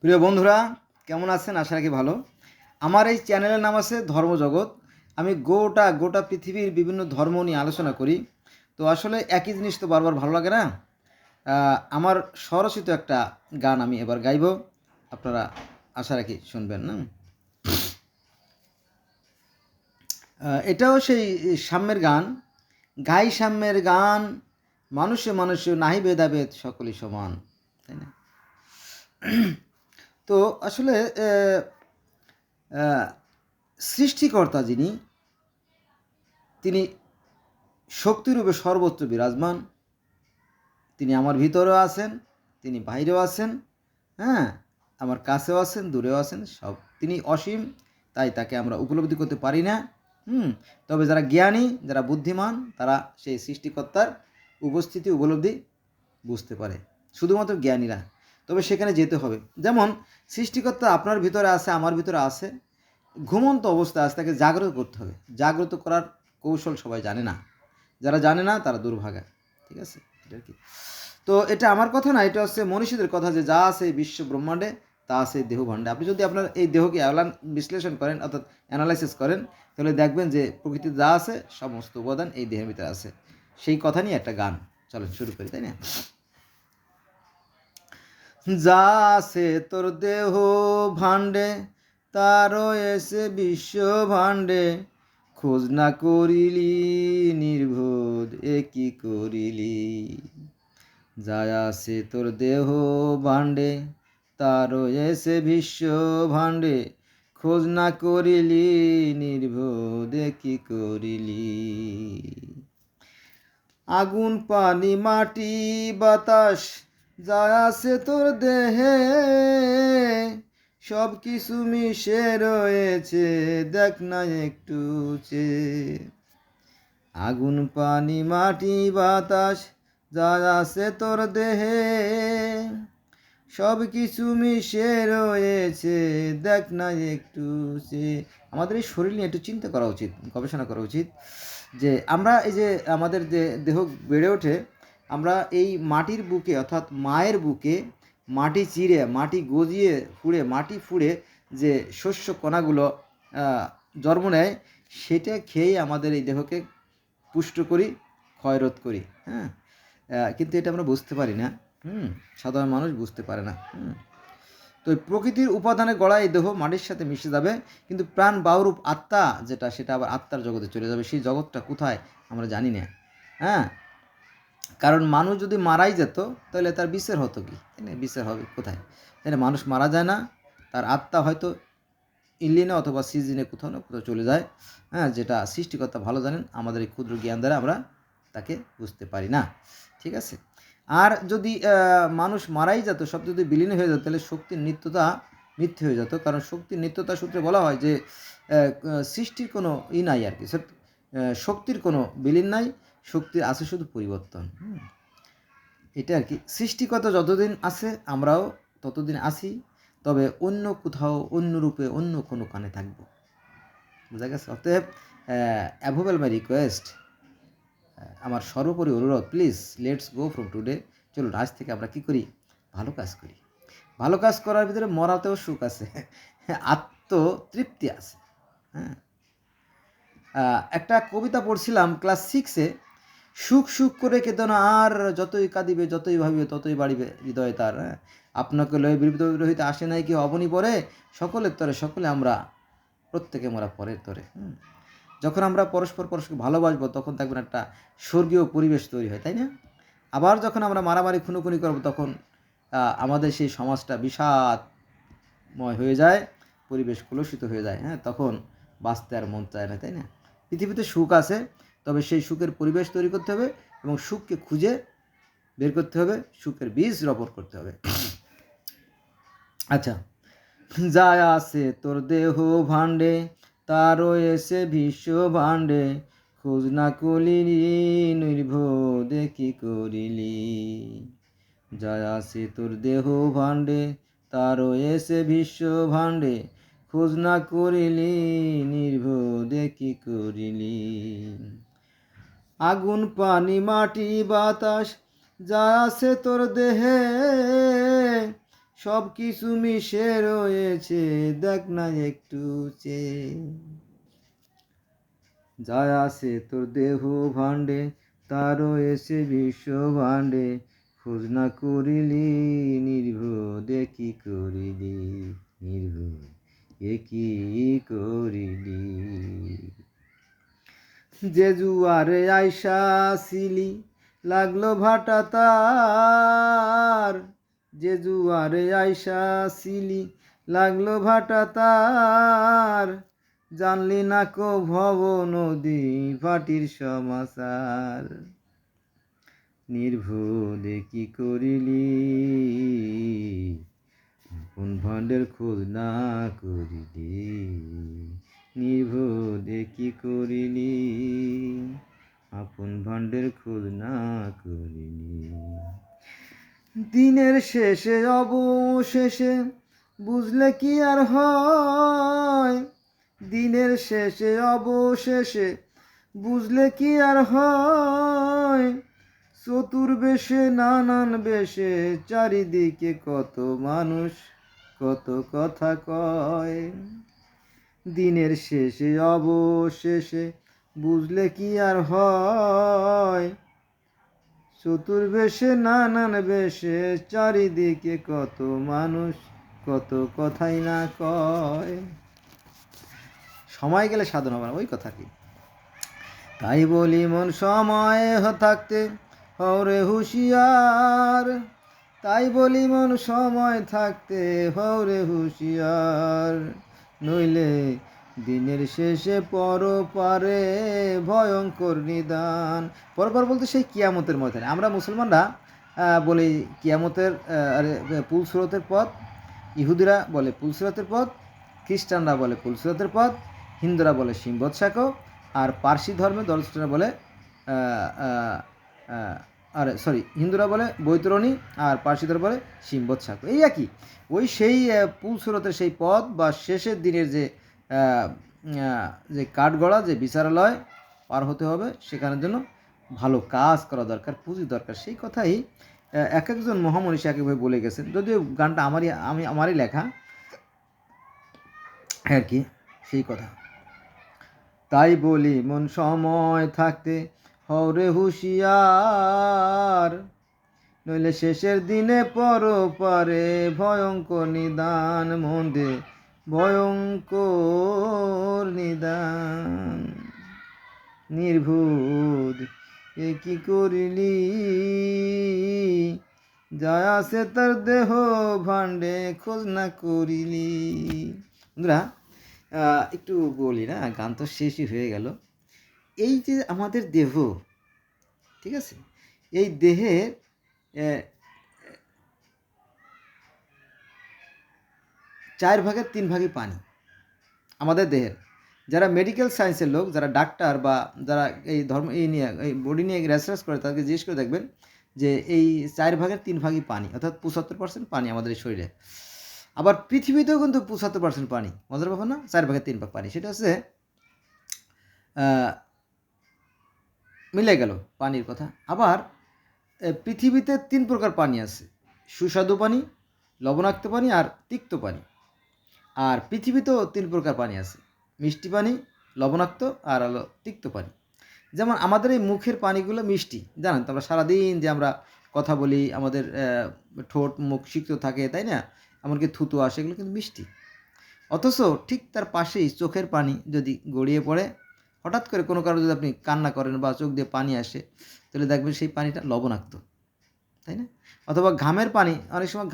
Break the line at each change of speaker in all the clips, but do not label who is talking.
প্রিয় বন্ধুরা, কেমন আছেন? আশা রাখি ভালো। আমার এই চ্যানেলের নাম আছে ধর্মজগৎ। আমি গোটা পৃথিবীর বিভিন্ন ধর্ম নিয়ে আলোচনা করি। তো আসলে একই জিনিস তো বারবার ভালো লাগে না। আমার স্বরচিত একটা গান আমি এবার গাইব। আপনারা আশা রাখি শুনবেন না। এটাও সেই সাম্যের গান। গাই সাম্যের গান, মানুষে মানুষে নাহি ভেদাভেদ সকলই সমান, তাই না? তো আসলে আহ, সৃষ্টিকর্তা যিনি, তিনি শক্তিরূপে সর্বত্র বিরাজমান। তিনি আমার ভিতরেও আছেন, তিনি বাইরেও আছেন, হ্যাঁ, আমার কাছেও আছেন, দূরেও আছেন, সব তিনি অসীম। তাই তাকে আমরা উপলব্ধি করতে পারি না। তবে যারা জ্ঞানী, যারা বুদ্ধিমান, তারা সেই সৃষ্টিকর্তার উপস্থিতি উপলব্ধি বুঝতে পারে, শুধুমাত্র জ্ঞানীরা। তবে সেখানে যেতে হবে। যেমন সৃষ্টিকর্তা আপনার ভিতরে আছে, আমার ভিতরে আছে, ঘুমন্ত অবস্থায় আছে, তাকে জাগ্রত করতে হবে। জাগ্রত করার কৌশল সবাই জানে না। যারা জানে না তারা দুর্ভাগা। ঠিক আছে, এটা কি? তো এটা আমার কথা না, এটা হচ্ছে মনীষীদের কথা, যে যা আছে এই বিশ্ব ব্রহ্মাণ্ডে তা আছে এই দেহ ভাণ্ডে। আপনি যদি আপনার এই দেহকে বিশ্লেষণ করেন, অর্থাৎ অ্যানালাইসিস করেন, তাহলে দেখবেন যে প্রকৃতির যা আছে সমস্ত উপাদান এই দেহের ভিতরে আছে। সেই কথা নিয়ে একটা গান, চলেন শুরু করি, তাই না? যা আছে তোর দেহ ভাণ্ডে, তারও এসে বিশ্ব ভাণ্ডে, খোঁজ না করিলি নির্বোধ এ কি করিলি। যা আছে তোর দেহ ভাণ্ডে, তারও এসে বিশ্ব ভাণ্ডে, খোঁজ না করিলি নির্বোধ এ কি করিলি। আগুন পানি মাটি বাতাস যা আছে তোর দেহে, সব কিছু মিশে রয়েছে, দেখ না একটু চেয়ে। আগুন পানি মাটি বাতাস যা আছে তোর দেহে, সব কিছু মিশে রয়েছে, দেখ না একটু চেয়ে। আমাদের এই শরীর নিয়ে একটু চিন্তা করা উচিত, গবেষণা করা উচিত, যে আমরা এই যে আমাদের যে দেহ বেড়ে ওঠে, আমরা এই মাটির বুকে, অর্থাৎ মায়ের বুকে মাটি চিরে, মাটি গজিয়ে ফুঁড়ে, মাটি ফুঁড়ে যে শস্য কণাগুলো জন্ম নেয়, সেটা খেয়েই আমাদের এই দেহকে পুষ্ট করি, ক্ষয়রোধ করি। হ্যাঁ, কিন্তু এটা আমরা বুঝতে পারি না। সাধারণ মানুষ বুঝতে পারে না। তো প্রকৃতির উপাদানে গড়া এই দেহ মাটির সাথে মিশে যাবে, কিন্তু প্রাণ বায়ুরূপ আত্মা যেটা, সেটা আবার আত্মার জগতে চলে যাবে। সেই জগৎটা কোথায় আমরা জানি না। হ্যাঁ, কারণ মানুষ যদি মারাই যেত তাহলে তার বিচার হতো কি, তাই না? বিচার হবে কোথায়, তাই না? মানুষ মারা যায় না, তার আত্মা হয়তো ইলিনে অথবা সিজিনে কোথাও না কোথাও চলে যায়। হ্যাঁ, যেটা সৃষ্টিকর্তা ভালো জানেন, আমাদের এই ক্ষুদ্র জ্ঞান দ্বারা আমরা তাকে বুঝতে পারি না। ঠিক আছে। আর যদি মানুষ মারাই যেত, সব যদি বিলীন হয়ে যেত, তাহলে শক্তির নিত্যতা মিথ্যে হয়ে যেত। কারণ শক্তির নিত্যতা সূত্রে বলা হয় যে সৃষ্টির কোনো নাই আর কি, শক্তির কোনো বিলীন নাই, শক্তির আছে শুধু পরিবর্তন। এটা আর কি। সৃষ্টিকর্তা যতদিন আছে আমরাও ততদিন আছি, তবে অন্য কোথাও, অন্য রূপে, অন্য কোনো কানে থাকব। বোঝা গেছে? অতএব অ্যাভোভেল মাই রিকোয়েস্ট, আমার সর্বোপরি অনুরোধ, please let's go from today. চলুন আজ থেকে আমরা কি করি? ভালো কাজ করি। ভালো কাজ করার ভিতরে মরাতেও সুখ আছে, আত্মতৃপ্তি আছে। হ্যাঁ, একটা কবিতা পড়ছিলাম ক্লাস 6-এ। সুখ সুখ করে কেঁদো না আর, যতই কাঁদিবে যতই ভাবিবে ততই বাড়িবে হৃদয় তার। হ্যাঁ, আপনাকে লয়ে বিরুদ্ধ রহিতে আসে নাই কি অবনী পরে, সকলের তরে সকলে আমরা, প্রত্যেকে মোরা পরের তরে। যখন আমরা পরস্পরকে ভালোবাসবো, তখন দেখবেন একটা স্বর্গীয় পরিবেশ তৈরি হয়, তাই না? আবার যখন আমরা মারামারি খুনোখুনি করবো, তখন আমাদের সেই সমাজটা বিষাদময় হয়ে যায়, পরিবেশ কলুষিত হয়ে যায়। হ্যাঁ, তখন বাঁচতে আর মন চায় না, তাই না? পৃথিবীতে সুখ আছে, তবে সেই সুখের পরিবেশ তৈরি করতে হবে এবং সুখকে খুঁজে বের করতে হবে, সুখের বীজ রোপণ করতে হবে। আচ্ছা, যা আছে তোর দেহ ভাণ্ডে, তারও এসে বিশ্ব ভাণ্ডে, খোঁজ না করিলি নির্বোধে কি করিলি। যা আছে তোর দেহ ভাণ্ডে, তারও এসে বিশ্ব ভাণ্ডে, খোঁজ না করিলি নির্বোধে কি করিলি। আগুন পানি মাটি বাতাস যা আছে তোর দেহে, সব কিছু মিশে রয়েছে, দেখ না একটু চেয়ে। যা আছে তোর দেহ ভাণ্ডে, তা রয়েছে বিশ্ব ভাণ্ডে, খোঁজ না করিলি নির্বোধে কি করিলি, নির্বোধে কি করিলি। যে জুয়ারে আইসা ছিলি লাগলো ভাটা তার, যে জুয়ারে আইসা ছিলি লাগলো ভাটা তার, জানলি না কো ভব নদী ভাটির সমাচার, নির্বোধে কি করিলি, আপন ভাণ্ডের খোঁজ না করিলি, নির্বোধে কি করিলি, আপন ভাণ্ডের খোঁজ না করিলি। দিনের শেষে অবশেষে বুঝলে কি আর হয়, দিনের শেষে অবশেষে বুঝলে কি আর হয়, চতুর্বেশে নানান বেশে চারিদিকে কত মানুষ কত কথা কয়। দিনের শেষে অবশেষে বুঝলে কি আর হয়, চতুর্বেশে নানান বেশে চারিদিকে কত মানুষ কত কথাই না কয়। সময় গেলে সাধন হবে না, ওই কথা কি। তাই বলি মন সময় থাকতে হরে হুঁশিয়ার, তাই বলি মন সময় থাকতে হরে হুঁশিয়ার, নইলে দিনের শেষে পরপারে ভয়ঙ্কর নিদান। পরপার বলতে সেই কিয়ামতের ময়দানে। আমরা মুসলমানরা বলি কিয়ামতের পুলসিরাতের পথ, ইহুদিরা বলে পুলসিরাতের পথ, খ্রিস্টানরা বলে পুলসিরাতের পথ, হিন্দুরা বলে সিংবৎসাকো, আর পার্সি ধর্মের দলষ্টরা বলে হিন্দুরা বলে বৈতরণী, আর পার্সিদের বলে সিংবৎসাকো। এই একই, ওই সেই পুলসিরাতের সেই পথ বা শেষের দিনের যে যে কাঠগড়া, যে বিচারালয় পার হতে হবে, সেখানের জন্য ভালো কাজ করা দরকার, পুঁজি দরকার। সেই কথাই এক একজন মহামনীষী একইভাবে বলে গেছেন, যদিও গানটা আমারই লেখা আর কি, সেই কথা। তাই বলি মন সময় থাকতে হরে হুঁশিয়ার, নইলে শেষের দিনে পরপারে ভয়ঙ্কর নিদান, মন্দে ভয়ঙ্কর নিদান, নির্বোধ এ কি করিলি, যা আছে তার দেহ ভাণ্ডে খোঁজ না করিলি। বন্ধুরা একটু বলি না, গান তো শেষই হয়ে গেল। এই যে আমাদের দেহ, ঠিক আছে, এই দেহের 4/3 পানি আমাদের দেহের। যারা মেডিকেল সায়েন্সের লোক, যারা ডাক্তার বা যারা এই ধর্ম এই নিয়ে এই বডি নিয়ে রিসার্চ করে, তাদেরকে জিজ্ঞেস করে দেখবেন যে এই 4/3 পানি, অর্থাৎ 75% পানি আমাদের শরীরে। আবার পৃথিবীতেও কিন্তু 75% পানি। মজার ব্যাপার না? 4/3 পানি। সেটা হচ্ছে মিলে গেল পানির কথা। আবার পৃথিবীতে 3 প্রকার পানি আছে: সুস্বাদু পানি, লবণাক্ত পানি আর তিক্ত পানি। আর পৃথিবীতেও 3 প্রকার পানি আছে: মিষ্টি পানি, লবণাক্ত আর হলো তিক্ত পানি। যেমন আমাদের এই মুখের পানিগুলো মিষ্টি, জানেন তো, আমরা সারাদিন যে আমরা কথা বলি, আমাদের ঠোঁট মুখ সিক্ত থাকে, তাই না, এমনকি থুতু আসে, এগুলো কিন্তু মিষ্টি। অথচ ঠিক তার পাশেই চোখের পানি যদি গড়িয়ে পড়ে, হঠাৎ করে কোনো কারণে যদি আপনি কান্না করেন বা চোখ দিয়ে পানি আসে, তাহলে দেখবেন সেই পানিটা লবণাক্ত, তাই না? অথবা ঘামের পানি, অনেক সময়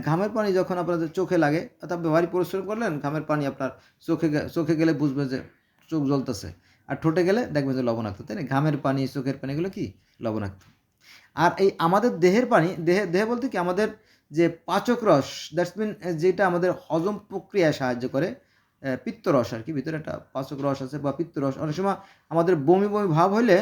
ঘামের পানি যখন আপনাদের চোখে লাগে, অর্থাৎ ভারী পরিশ্রম করলেন, ঘামের পানি আপনার চোখে গেলে বুঝবে যে চোখ জ্বলতেছে, আর ঠোঁটে গেলে দেখবেন যে লবণাক্ত, তাই না? ঘামের পানি, চোখের পানিগুলো কি লবণাক্ত। আর এই আমাদের দেহের পানি, দেহে বলতে কি আমাদের যে পাচক রস, দ্যাটস মিন যেটা আমাদের হজম প্রক্রিয়ায় সাহায্য করে, পিত্তরস আর কি, ভিতরে একটা পাচক রস আছে বা পিত্তরস। অনেক সময় আমাদের বমি বমি ভাব হলে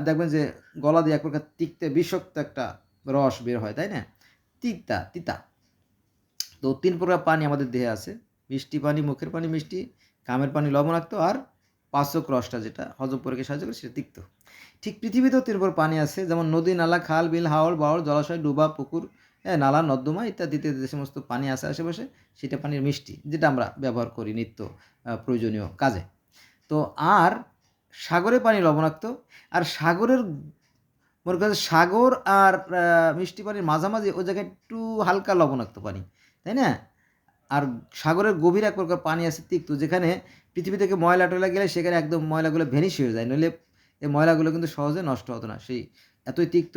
দেখবেন যে গলা দিয়ে এক প্রকার তিক্তে বিষাক্ত একটা রস বের হয়, তাই না? তিতা। তো 3 প্রকার পানি আমাদের দেহে আছে: মিষ্টি পানি, মুখের পানি মিষ্টি, ঘামের পানি লবণাক্ত, আর পাচক রসটা যেটা হজম প্রক্রিয়ায় সাহায্য করে, সেটা তিক্ত। ঠিক পৃথিবীতেও 3 প্রকার পানি আছে, যেমন নদী, নালা, খাল, বিল, হাওর, বাওর, জলাশয়, ডুবা, পুকুর, নালা নর্দমা ইত্যাদিতে যে সমস্ত পানি আছে আশেপাশে, সেটা পানির মিষ্টি, যেটা আমরা ব্যবহার করি নিত্য প্রয়োজনীয় কাজে। তো আর সাগরের পানি লবণাক্ত, আর সাগরের মনে করেন সাগর আর মিষ্টি পানির মাঝামাঝি ওই জায়গায় একটু হালকা লবণাক্ত পানি, তাই না? আর সাগরের গভীর এক প্রকার পানি আছে তিক্ত, যেখানে পৃথিবী থেকে ময়লা টয়লা গেলে সেখানে একদম ময়লাগুলো ভ্যানিশ হয়ে যায়, নইলে এই ময়লাগুলো কিন্তু সহজে নষ্ট হতো না, সেই এতই তিক্ত।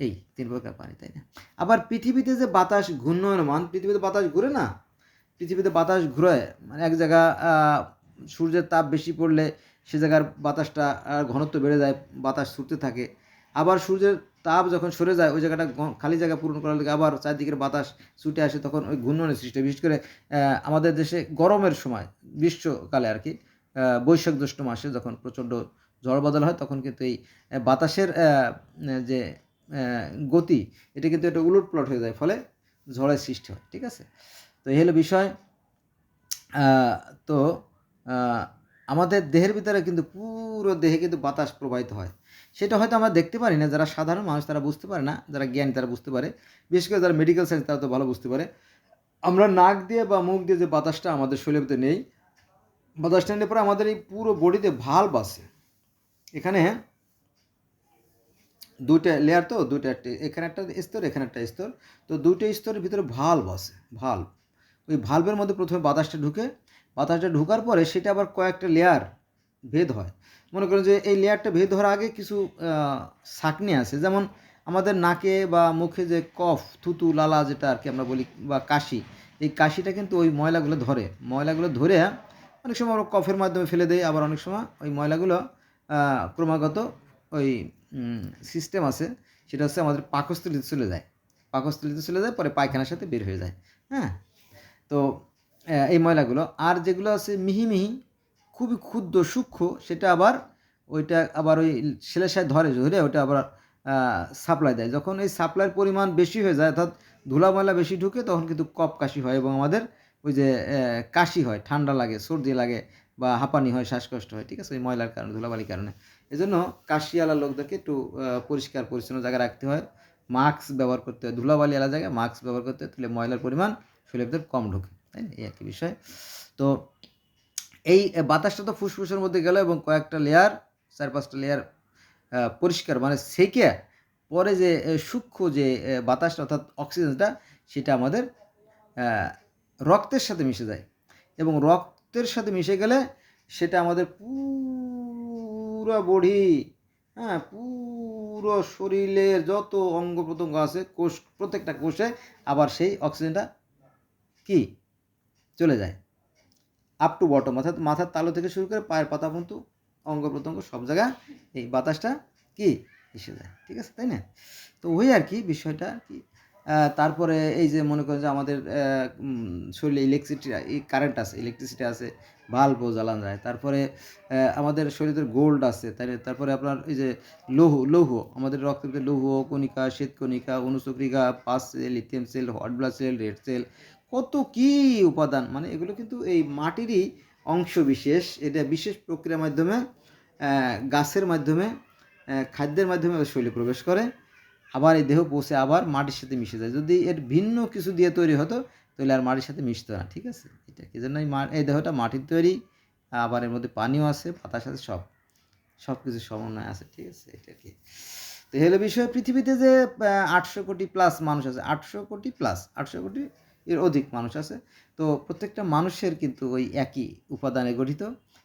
এই ৩ প্রকার পানি, তাই না? আবার পৃথিবীতে যে বাতাস ঘূর্ণয়মান, পৃথিবীতে বাতাস ঘুরে না, পৃথিবীতে বাতাস ঘুরে, মানে এক জায়গা সূর্যের তাপ বেশি পড়লে সে জায়গার বাতাসটা ঘনত্ব বেড়ে যায়, বাতাস ছুটতে থাকে। আবার সূর্যের তাপ যখন সরে যায়, ওই জায়গাটা খালি জায়গা পূরণ করার লাগে আবার চারদিকের বাতাস ছুটে আসে, তখন ওই ঘূর্ণনের সৃষ্টি হয়। বিশেষ করে আমাদের দেশে গরমের সময়, গ্রীষ্মকালে আর কি, বৈশাখ জ্যৈষ্ঠ মাসে যখন প্রচণ্ড ঝড় বাদল হয়, তখন কিন্তু এই বাতাসের যে গতি, এটা কিন্তু একটা উলটপালট হয়ে যায়, ফলে ঝড়ের সৃষ্টি হয়। ঠিক আছে, তো এই হলো বিষয়। তো আমাদের দেহের ভিতরে কিন্তু পুরো দেহে কিন্তু বাতাস প্রবাহিত হয়, সেটা হয়তো আমরা দেখতে পারি না, যারা সাধারণ মানুষ তারা বুঝতে পারে না, যারা জ্ঞানী তারা বুঝতে পারে, বিশেষ করে যারা মেডিকেল সায়েন্স তারা তো ভালো বুঝতে পারে। আমরা নাক দিয়ে বা মুখ দিয়ে যে বাতাসটা আমাদের শরীরের ভিতরে নেই, বাতাসটা নিলে পরে আমাদের এই পুরো বডিতে ভাল্ব আছে, এখানে দুইটা লেয়ার, তো দুইটা, এখানে একটা স্তর, এখানে একটা স্তর, তো দুইটা স্তরের ভিতরে ভাল্ব আছে, ভাল্ব। ওই ভাল্বের মধ্যে প্রথমে বাতাসটা ঢুকে, বাতাসটা ঢোকার পরে সেটা আবার কয়েকটা লেয়ার ভেদ হয়। মনে করেন যে এই লেয়ারটা ভেদ হওয়ার আগে কিছু ছাঁকনি আছে, যেমন আমাদের নাকে বা মুখে যে কফ, থুতু, লালা যেটা আর কি আমরা বলি, বা কাশি, এই কাশিটা কিন্তু ওই ময়লাগুলো ধরে, ময়লাগুলো ধরে অনেক সময় আমরা কফের মাধ্যমে ফেলে দেয়, আবার অনেক সময় ওই ময়লাগুলো ক্রমাগত ওই সিস্টেম আছে, সেটা হচ্ছে আমাদের পাকস্থলিতে চলে যায়, পাকস্থলিতে চলে যায়, পরে পায়খানার সাথে বের হয়ে যায়। হ্যাঁ, তো এই ময়লাগুলো, আর যেগুলো আছে মিহি মিহি, খুবই ক্ষুদ্র সূক্ষ্ম, সেটা আবার ওইটা আবার ওই সেলের ধরে ধরে ওটা আবার সাপ্লাই দেয়। যখন এই সাপ্লাইয়ের পরিমাণ বেশি হয়ে যায়, অর্থাৎ ধুলা ময়লা বেশি ঢুকে, তখন কিন্তু কফ কাশি হয়, এবং আমাদের ওই যে কাশি হয়, ঠান্ডা লাগে, সর্দি লাগে, বা হাঁপানি হয়, শ্বাসকষ্ট হয়। ঠিক আছে, ওই ময়লার কারণে, ধুলাবালির কারণে। এজন্য কাশিওয়ালা লোকদেরকে একটু পরিষ্কার পরিচ্ছন্ন জায়গায় রাখতে হয়, মাস্ক ব্যবহার করতে হয়, ধুলাবালিওয়ালা জায়গায় মাস্ক ব্যবহার করতে হয়, তাহলে ময়লার পরিমাণ শরীরের ভিতরে কম ঢোকে, তাই না? এই আর কি বিষয়। তো এই বাতাসটা তো ফুসফুসের মধ্যে গেল, এবং কয়েকটা লেয়ার, 4-5টা লেয়ার পরিষ্কার মানে সেকে, পরে যে সূক্ষ্ম যে বাতাসটা অর্থাৎ অক্সিজেনটা, সেটা আমাদের রক্তের সাথে মিশে যায়, এবং রক্তের সাথে মিশে গেলে সেটা আমাদের পুরো বডি, হ্যাঁ, পুরো শরীরের যত অঙ্গ প্রত্যঙ্গ আছে, কোষ, প্রত্যেকটা কোষে আবার সেই অক্সিজেনটা কি চলে যায়, আপ টু বটম, অর্থাৎ মাথার তালু থেকে শুরু করে পায়ের পাতা পর্যন্ত অঙ্গ প্রত্যঙ্গ সব জায়গায় এই বাতাসটা কি এসে যায়। ঠিক আছে, তাই না? তো ওই আর কি বিষয়টা কি। তারপরে এই যে মনে করেন যে আমাদের শরীরে কারেন্ট আছে, ইলেকট্রিসিটি আছে, বাল্বও জ্বালানো যায়। তারপরে আমাদের শরীরের গোল্ড আছে, তাই না? তারপরে আপনার এই যে লৌহ, আমাদের রক্তের ভিতরে লৌহ কণিকা, শ্বেতকণিকা, অনুচক্রিকা, pus cell, lithium cell, white blood cell, red cell, কত কি উপাদান, মানে এগুলো কিন্তু এই মাটিরই অংশ বিশেষ। এটা বিশেষ প্রক্রিয়ার মাধ্যমে, গাছের মাধ্যমে, খাদ্যের মাধ্যমে শরীরে প্রবেশ করে, আবার এই দেহ পৌঁছে আবার মাটির সাথে মিশে যায়। যদি এর ভিন্ন কিছু দিয়ে তৈরি হতো, তাহলে আর মাটির সাথে মিশতো না। ঠিক আছে, এটা কি জন্য এই দেহটা মাটির তৈরি, আবার এর মধ্যে পানিও আছে, পাতার সাথে সব কিছু সমন্বয় আছে। ঠিক আছে, এটা কি। তো হলো বিষয়, পৃথিবীতে যে 800 কোটি প্লাস মানুষ আছে, 800 কোটি প্লাস, 800 কোটি এর অধিক মানুষ আছে। তো প্রত্যেকটা মানুষের কিন্তু ওই একই উপাদানে গঠিত।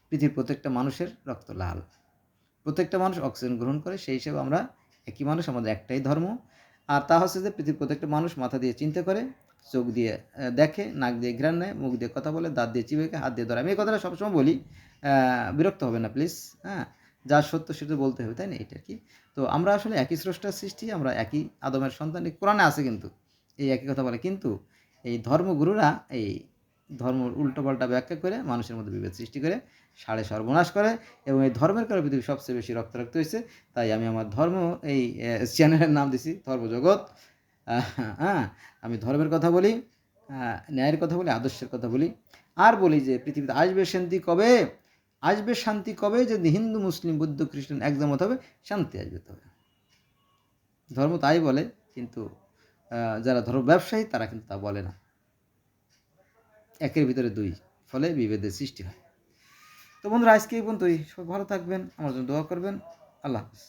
পৃথিবীর প্রত্যেকটা মানুষের রক্ত লাল, প্রত্যেকটা মানুষ অক্সিজেন গ্রহণ করে, সেই হিসেবে আমরা একই মানুষ, আমাদের একটাই ধর্ম। আর তা হচ্ছে যে পৃথিবীর প্রত্যেকটা মানুষ মাথা দিয়ে চিন্তা করে, চোখ দিয়ে দেখে, নাক দিয়ে ঘ্রাণ নেয়, মুখ দিয়ে কথা বলে, দাঁত দিয়ে চিবিয়ে, হাত দিয়ে ধরে। আমি এই কথাটা সবসময় বলি, বিরক্ত হবে না প্লিজ। হ্যাঁ, যা সত্য সেটা বলতে হবে, তাই না? এটা কি। তো আমরা আসলে একই স্রষ্টার সৃষ্টি, আমরা একই আদমের সন্তান, কোরআনে আছে কিন্তু এই একই কথা বলে, কিন্তু এই ধর্মগুরুরা এই ধর্ম উল্টোপাল্টা ব্যাখ্যা করে মানুষের মধ্যে বিভেদ সৃষ্টি করে, সাড়ে সর্বনাশ করে, এবং এই ধর্মের কারণে পৃথিবীর সবচেয়ে বেশি রক্তারক্ত হয়েছে। তাই আমি আমার ধর্ম, এই চ্যানেলের নাম দিছি ধর্মজগৎ। হ্যাঁ, আমি ধর্মের কথা বলি, ন্যায়ের কথা বলি, আদর্শের কথা বলি, আর বলি যে পৃথিবীতে আসবে শান্তি কবে, আসবে শান্তি কবে, যদি হিন্দু, মুসলিম, বৌদ্ধ, খ্রিস্টান একজমত হবে, শান্তি আসবে তবে। ধর্ম তাই বলে, কিন্তু যারা ধর্ম ব্যবসায়ী তারা কিন্তু তা বলে না। একের ভিতরে দুই, ফলে বিভেদের সৃষ্টি হয়। তো বন্ধুরা, আজকে এই পর্যন্তই। সবাই ভালো থাকবেন, আমার জন্য দোয়া করবেন। আল্লাহ হাফিজ।